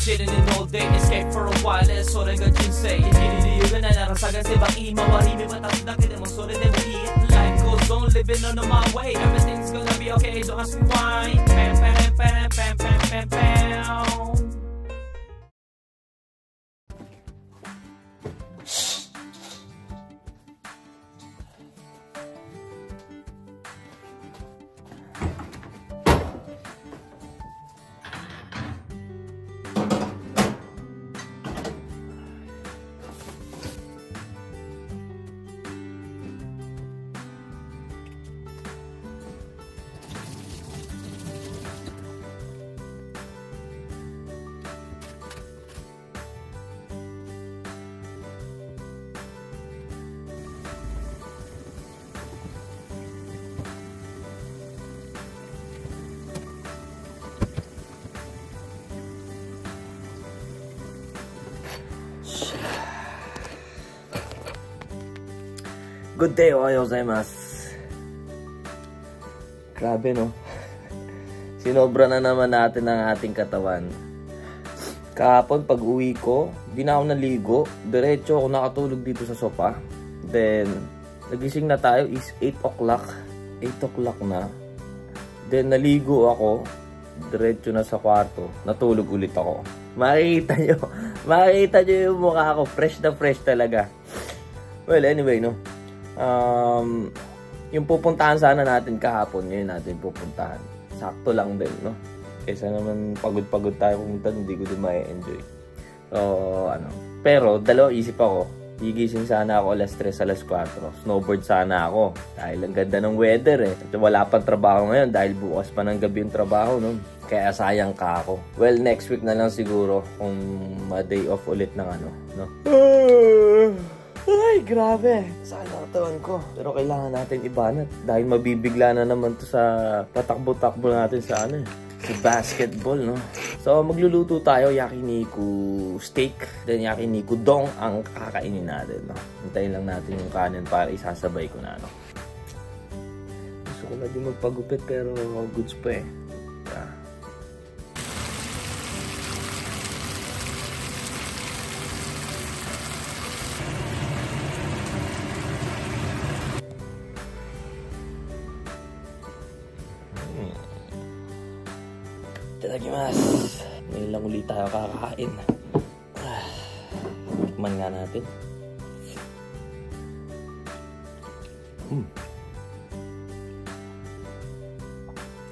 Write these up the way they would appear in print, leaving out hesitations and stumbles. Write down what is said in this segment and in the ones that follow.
sitting in all day, escape for a while,それが人生。生きる理由がないなら探せばいい。周り見渡すだけでもそれでもいい。Life goes on, living on my way. Everything's gonna be okay, don't ask me why. Pam, pam, pam, pam, pam, pam, pam. Good day, ohayo gozaimasu. Grabe no. Sinobra na naman natin ang ating katawan. Kahapon pag uwi ko, di na ako naligo. Diretso ako nakatulog dito sa sofa. Then, nagising na tayo is 8 o'clock. 8 o'clock na. Then, naligo ako. Diretso na sa kwarto. Natulog ulit ako. Makikita nyo yung mukha ko. Fresh na fresh talaga. Well, anyway, no. Yung pupuntahan sana natin kahapon, ngayon natin pupuntahan. Sakto lang din, no? Kaysa naman pagod-pagod tayo pumunta, hindi ko din ma-enjoy. So, pero, dalawa isip ako. Gigising sana ako alas 3, alas 4. Snowboard sana ako. Dahil ang ganda ng weather eh. At wala pang trabaho ngayon dahil bukas pa ng gabi yung trabaho, no? Kaya sayang ka ako. Well, next week na lang siguro kung ma-day off ulit ng no? Ay, grabe. Saan ang katawan ko? Pero kailangan natin ibanat. Dahil mabibigla na naman to sa patakbo-takbo natin sa sa basketball, no? So, magluluto tayo. Yakiniku steak. Then, yakiniku dong ang kakainin natin, no? Hintayin lang natin yung kanin para isasabay ko na, no? Gusto ko na din magpagupit pero goods pa eh. Yeah. Itadakimasu. Ngayon lang ulit tayo kakain. Tikman nga natin.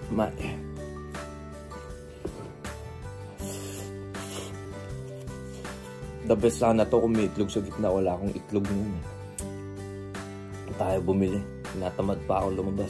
Mate. The best sana to kung may itlog sa gitna. Wala akong itlog ngayon. Tayo bumili. Tinatamad pa ako lumabas.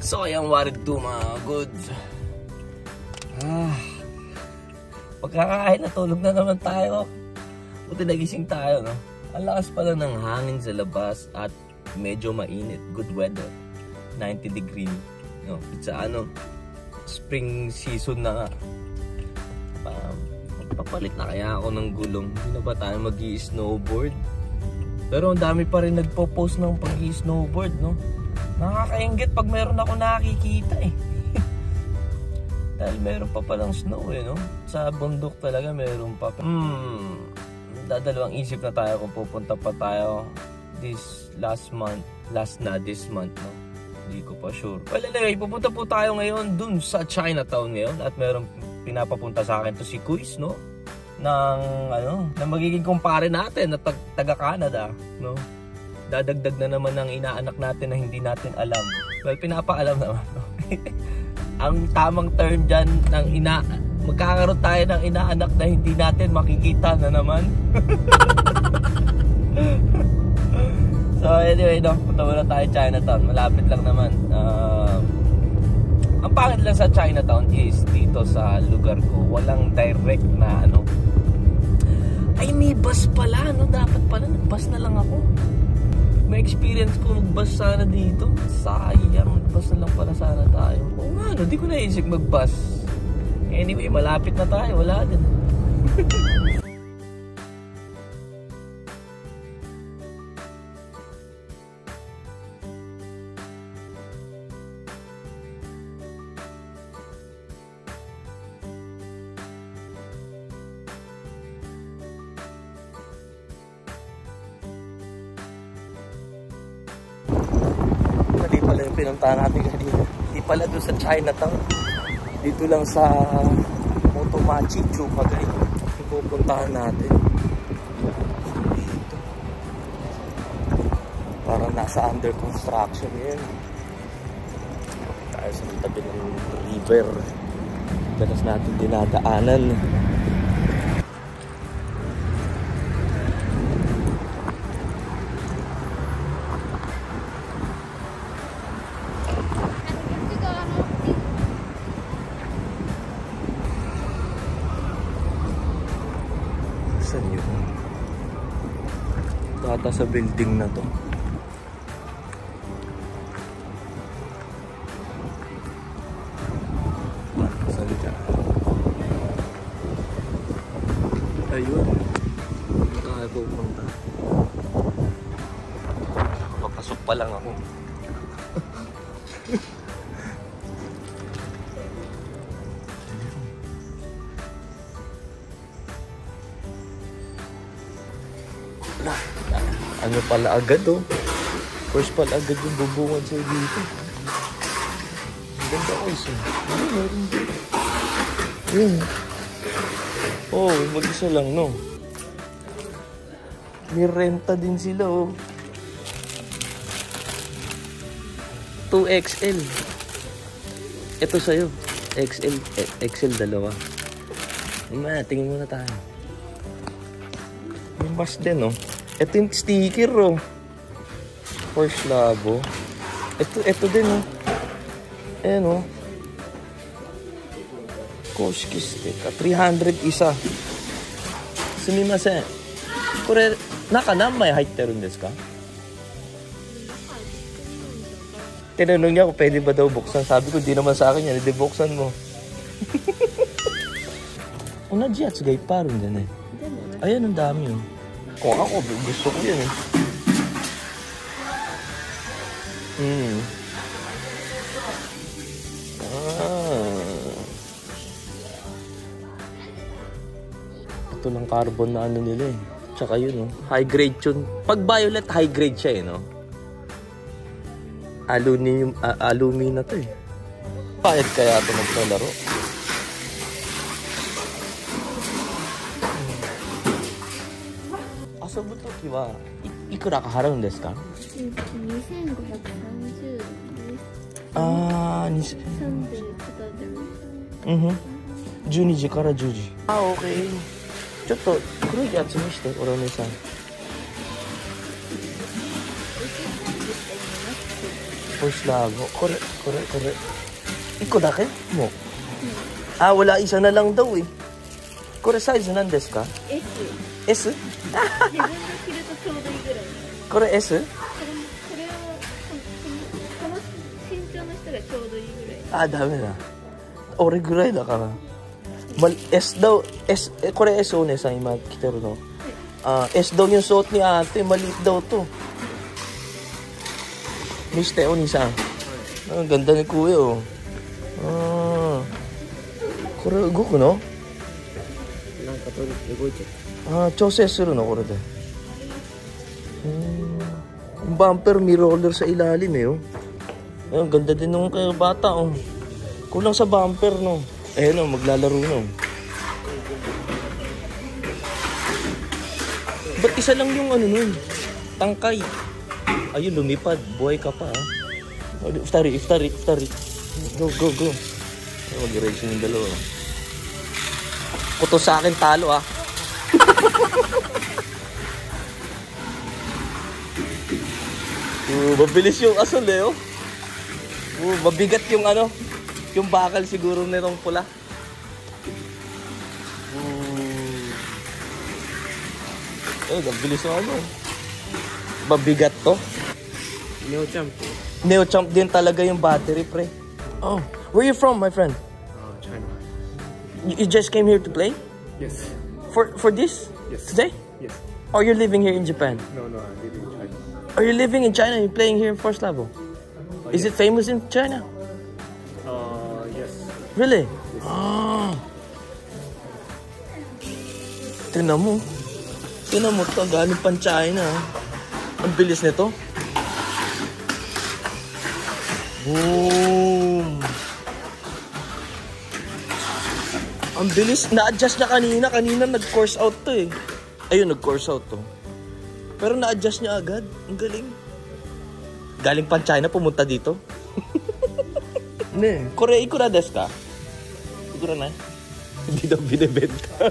So, ayan, warid do mga goods. Pagkakain na tulog na naman tayo. Buti nagising tayo, no? Ang lakas pala ng hangin sa labas at medyo mainit. Good weather. 90 degree. No? It's spring season na nga. Magpapalit na kaya ako ng gulong. Hindi na ba tayo mag-i-snowboard? Pero ang dami pa rin nagpo-post ng pag-i-snowboard, no? Nakakainggit pag meron ako nakikita eh. Dahil meron pa palang snow eh, no? Sa bundok talaga meron pa. Dadalawang isip na tayo kung pupunta pa tayo this month, no? Hindi ko pa sure. Well, anyway, pupunta po tayo ngayon dun sa Chinatown ngayon at meron pinapapunta sa akin to si Kuis, no? Na magiging kumpare natin na taga-Canada, no? Dadagdag na naman ng inaanak natin na hindi natin alam. Well, pinapaalam naman, no? Ang tamang term dyan ng magkakaroon tayo ng inaanak na hindi natin makikita na naman. So anyway, no, punta muna tayo Chinatown. Malapit lang naman. Ang pangit lang sa Chinatown is dito sa lugar ko walang direct na ay may bus pala, no? Dapat pala, nag-bus na lang ako. May experience ko mag-bus sana dito. Sayang, mag-bus na lang pala sana tayo. Oo nga, no, di ko naisip mag-bus. Anyway, malapit na tayo, wala din. Mali pala yung pinuntahan natin kanina. Hindi pala doon sa Chinatown. Dito lang sa Motomachi, Chukagay. Yung pupuntahan natin. Dito. Parang nasa under construction yan. Tayo sa tabi ng river. Dalas natin dinadaanan. Saan yun? Bata sa building na to. Saan dyan? Ayun. Dito tayo pupunta. Papasok pa lang ako. Ano pala agad oh. First pala agad yung bubungan sa'yo dito. Ang ganda ko isa. Ano meron dito? Yun. Oh, mag-isa lang no. May renta din sila oh. 2XL. Ito sa'yo. XL dalawa. Tingin muna tayo. May mas din oh. Ito yung sticker oh. Porsche Labo. Ito din oh. Ayan oh. Koshiki sticker. 300 isa. Sumimasen. Kore, naka nanmai haitteru n desu ka? Tinanong niya kung pwede ba daw buksan. Sabi ko, di naman sa akin yan. Hindi buksan mo. Onaji yatsu ga ippai aru n dyan eh. Ayan, ang dami oh. Kung ako, gusto ko yun eh. Ito lang carbon na ano nila eh. Tsaka yun oh. High grade yun. Pag violet, high grade siya eh no? Alumi na to eh. Bakit kaya ito maglalaro? Asobu-toki wa ikura ka haraun desu ka? 2530 Ah, 住んでる方でも12時から10時。あ、OK。ちょっと黒いやつ見して、おろねさん。ポスラーゴ。これ。1個だけもう。あ、wala isa na lang daw eh. これサイズなんですか S。 S? 自分で着るとちょうどいいぐらい。これ S? これをこの身長の人がちょうどいいぐらい。あ、ダメだ。俺ぐらいだから。S daw, S, ko rin S o sa ima kita rin. S daw yung suot ni ate, maliit daw to. Miste o nisa. Ang ganda ni kuya oh. Kore ugoku no? Chose suru no kore de. Ang bumper may roller sa ilalim eh oh. Ang ganda din nung kay bata oh. Kulang sa bumper no. Ayan o, maglalaro na. Ba't isa lang yung ano nun? Tangkay. Ayun, lumipad. Buhay ka pa ah. Iftari. Go. Mag-racing yung dalawa. Kuto sa akin, talo ah. Mabilis yung asol eh oh. Mabigat yung ano. Yung bakal siguro nitong pula. Oh, gabilis mo ano. Babigat to. Neo-champ. Neo-champ din talaga yung battery, pre. Oh, where you from, my friend? China. You just came here to play? Yes. For this? Yes. Today? Yes. Or you're living here in Japan? No, I live in China. Are you living in China? You're playing here in first level? Is it famous in China? Yes. Really? Ah. Tingnan mo. Tingnan mo ito. Galing pang China. Ang bilis nito. Boom! Ang bilis. Na-adjust niya kanina. Kanina nag-course out to eh. Ayun, nag-course out to. Pero na-adjust niya agad. Ang galing. Galing pang China, pumunta dito. Ne. Korea ikura desu ka? Siguro na. Hindi daw binibenta.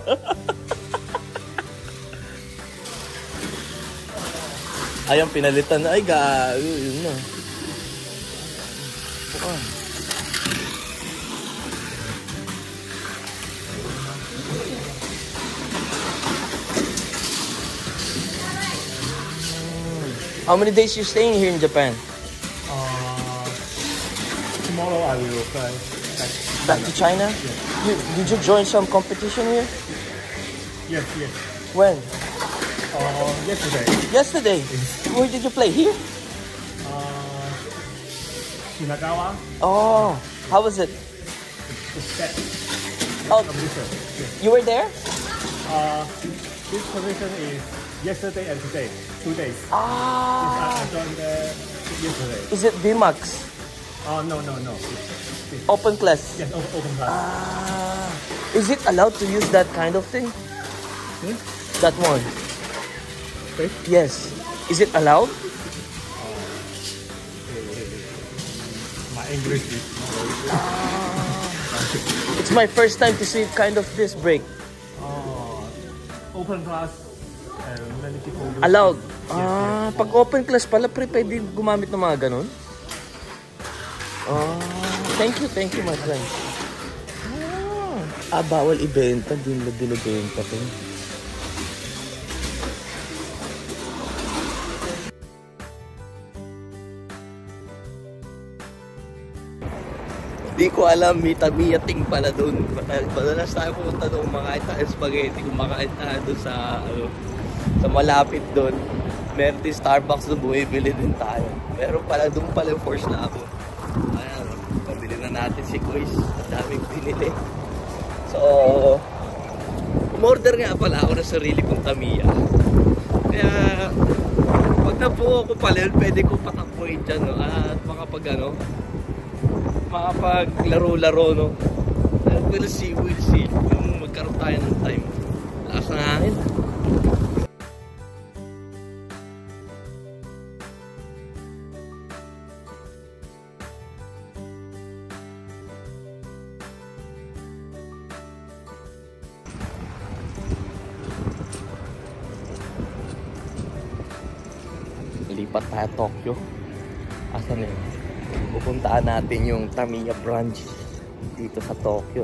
Ayun, pinalitan na. Ay, gago. Yun na. Oh. How many days you staying here in Japan? Tomorrow I will fly Back to China? Yes. Did you join some competition here? Yes. When? Yesterday. Yesterday? Where did you play? Here? Shinagawa. Oh, how was it? It's that Oh, competition. Yes. you were there? This competition is yesterday and today. 2 days. Ah, I joined yesterday. is it VMAX? No. Open class? Yes, open class. Ah, is it allowed to use that kind of thing? That one? Okay. Yes. Is it allowed? My English is not very good. It's my first time to see kind of this break. Open class and many people use Allowed? Yes. Ah, pag open class pala, pre, pwede gumamit ng mga ganun? Thank you, my friend. Bawal ibenta. Di nila binibenta to. Di ko alam, may Tamiya Ting pala doon. Madalas tayo pumunta doon, kumakain tayo spaghetti, kumakain tayo doon sa malapit doon. Meron din Starbucks doon, bumibili din tayo. Meron pala doon pala yung Force Labo. Ayan, pabili na natin si Quiz. Ang daming pinili. So, umorder nga pala ako ng sarili kong Tamiya. Kaya, pag nabuo ko pala yun, pwede ko patakbuhin dyan, no? At makapaglaro-laro, no? We'll see. Kung magkaroon tayo ng time. Lakas ng hangin. Lipat tayo Tokyo. Asan yun? Pupuntaan natin yung Tamiya branch dito sa Tokyo.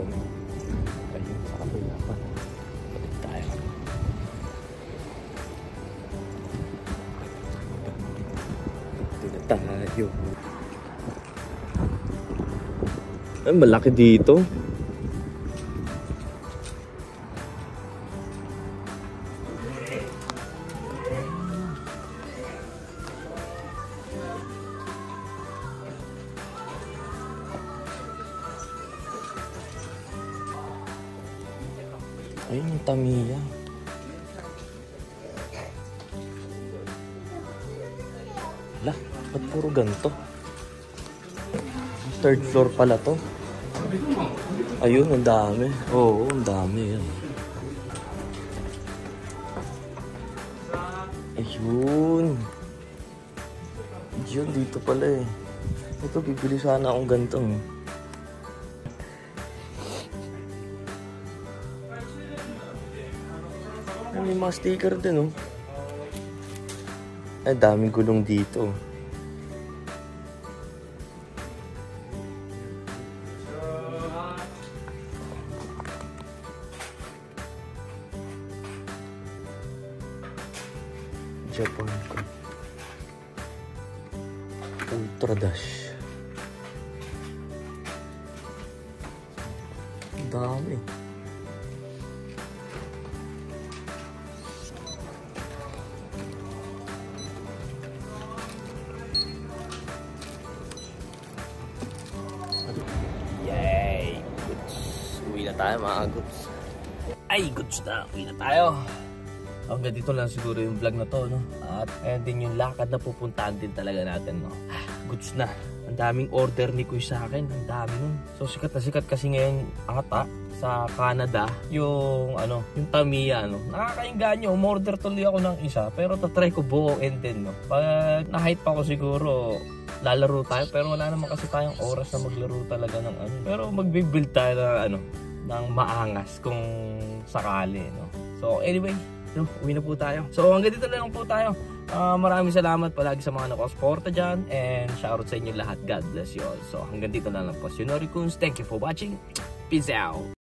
Ayun, sa kabila pa. Balik tayo. Dito tayo. Ay, malaki dito. Ayun yung Tamiya. Hala, ba't puro ganito? Third floor pala to. Ayun, ang dami. Oo, ang dami yan. Ayun. Ayun, dito pala eh. Ito, bibili sana akong ganito. May mga sticker din, oh. Ay, daming gulong dito. Japan ka. Ultra Dash. Dami. Yay! Goods. Uwi na tayo mga goods. Ay, goods na. Uwi na tayo. Hanggang dito lang siguro yung vlog na to, no? At ayan din yung lakad na pupuntahan din talaga natin, no? Goods na. Ang daming order ni Kuy sa akin. Ang dami nun. So, sikat na sikat kasi ngayon ata sa Canada yung yung Tamiya, no? Nakakainggan nyo. Umorder tuloy ako ng isa. Pero tatry ko buo and then, no? Pag na-hype pa ko siguro, lalaro tayo. Pero wala naman kasi tayong oras na maglaro talaga ng Pero magbibuild tayo na, ng maangas kung sakali, no? So, anyway, no, uwi na po tayo. So hanggang dito lang po tayo. Maraming salamat palagi sa mga nakasuporta dyan. And shoutout sa inyo lahat. God bless you all. So hanggang dito lang po. Si Nori Kunz. Thank you for watching. Peace out.